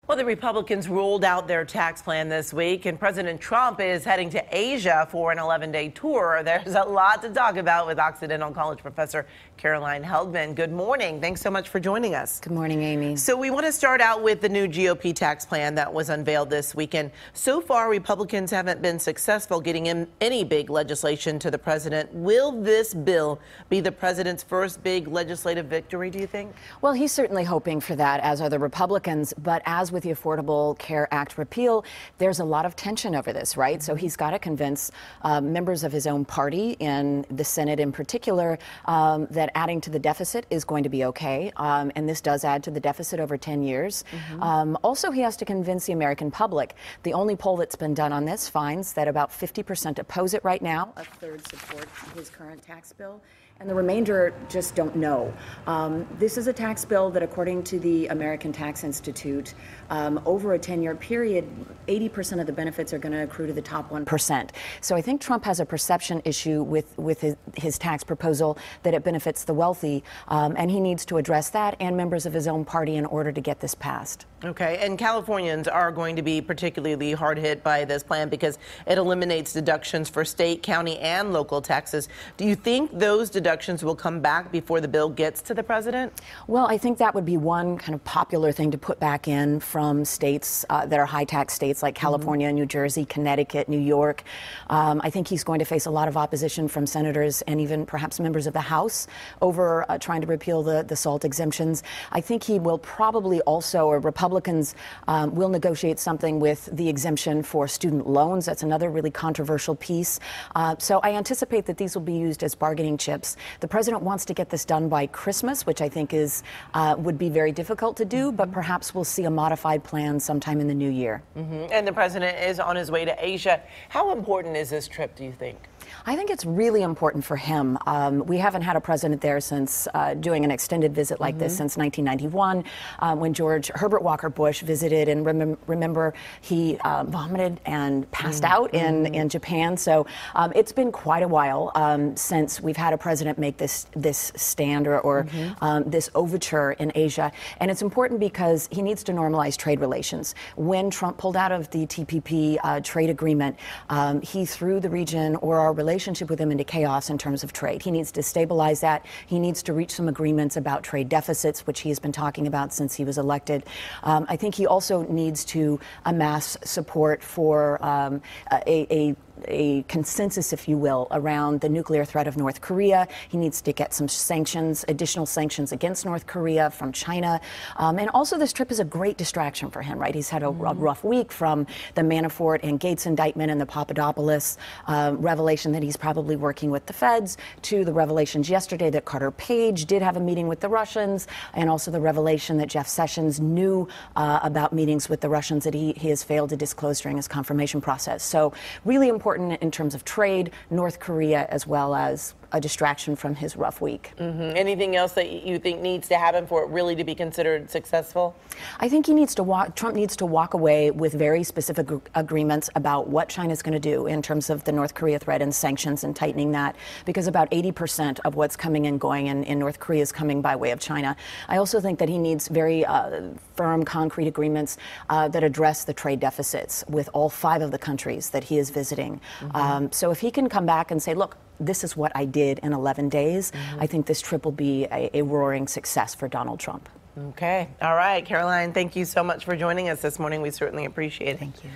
Well, the Republicans rolled out their tax plan this week, and President Trump is heading to Asia for an 11-day tour. There's a lot to talk about with Occidental College professor Caroline Heldman. Good morning. Thanks so much for joining us. Good morning, Amy. So we want to start out with the new GOP tax plan that was unveiled this weekend. So far, Republicans haven't been successful getting in any big legislation to the president. Will this bill be the president's first big legislative victory, do you think? Well, he's certainly hoping for that, as are the Republicans. But as with the Affordable Care Act repeal, there's a lot of tension over this, right? So he's got to convince members of his own party, in the Senate in particular, that adding to the deficit is going to be okay. And this does add to the deficit over 10 years. Also, he has to convince the American public. The only poll that's been done on this finds that about 50% oppose it right now. A third support his current tax bill, and the remainder just don't know. This is a tax bill that, according to the American Tax Institute, over a 10-year period, 80% of the benefits are going to accrue to the top 1%. So I think Trump has a perception issue with his tax proposal that it benefits the wealthy, and he needs to address that and members of his own party in order to get this passed. Okay, and Californians are going to be particularly hard hit by this plan because it eliminates deductions for state, county, and local taxes. Do you think those deductions will come back before the bill gets to the president? Well, I think that would be one kind of popular thing to put back in from states that are high tax states like California, New Jersey, Connecticut, New York. I think he's going to face a lot of opposition from senators and even perhaps members of the House over trying to repeal the SALT exemptions. I think he will probably also, or Republicans will negotiate something with the exemption for student loans. That's another really controversial piece. So I anticipate that these will be used as bargaining chips. The president wants to get this done by Christmas, which I think would be very difficult to do, but perhaps we'll see a modified plan sometime in the new year. And the president is on his way to Asia. How important is this trip, do you think? I think it's really important for him. We haven't had a president there since doing an extended visit like this since 1991, when George Herbert Walker Bush visited, and remember he vomited and passed out in Japan. So it's been quite a while since we've had a president make this stand or this overture in Asia. And it's important because he needs to normalize trade relations. When Trump pulled out of the TPP trade agreement, he threw the region or our relationship with him into chaos in terms of trade. He needs to stabilize that. He needs to reach some agreements about trade deficits, which he has been talking about since he was elected. I think he also needs to amass support for a consensus, if you will, around the nuclear threat of North Korea. He needs to get some sanctions, additional sanctions against North Korea from China. And also this trip is a great distraction for him, right? He's had a rough week from the Manafort and Gates indictment and the Papadopoulos revelation that he's probably working with the feds, to the revelations yesterday that Carter Page did have a meeting with the Russians, and also the revelation that Jeff Sessions knew about meetings with the Russians that he has failed to disclose during his confirmation process. So really important in terms of trade, North Korea, as well as a distraction from his rough week. Anything else that you think needs to happen for it really to be considered successful? I think Trump needs to walk away with very specific agreements about what China's going to do in terms of the North Korea threat and sanctions and tightening that, because about 80% of what's coming and going in North Korea is coming by way of China. I also think that he needs very firm, concrete agreements that address the trade deficits with all 5 of the countries that he is visiting. So if he can come back and say, look, this is what I did in 11 days, I think this trip will be a roaring success for Donald Trump. Okay. All right. Caroline, thank you so much for joining us this morning. We certainly appreciate it. Thank you.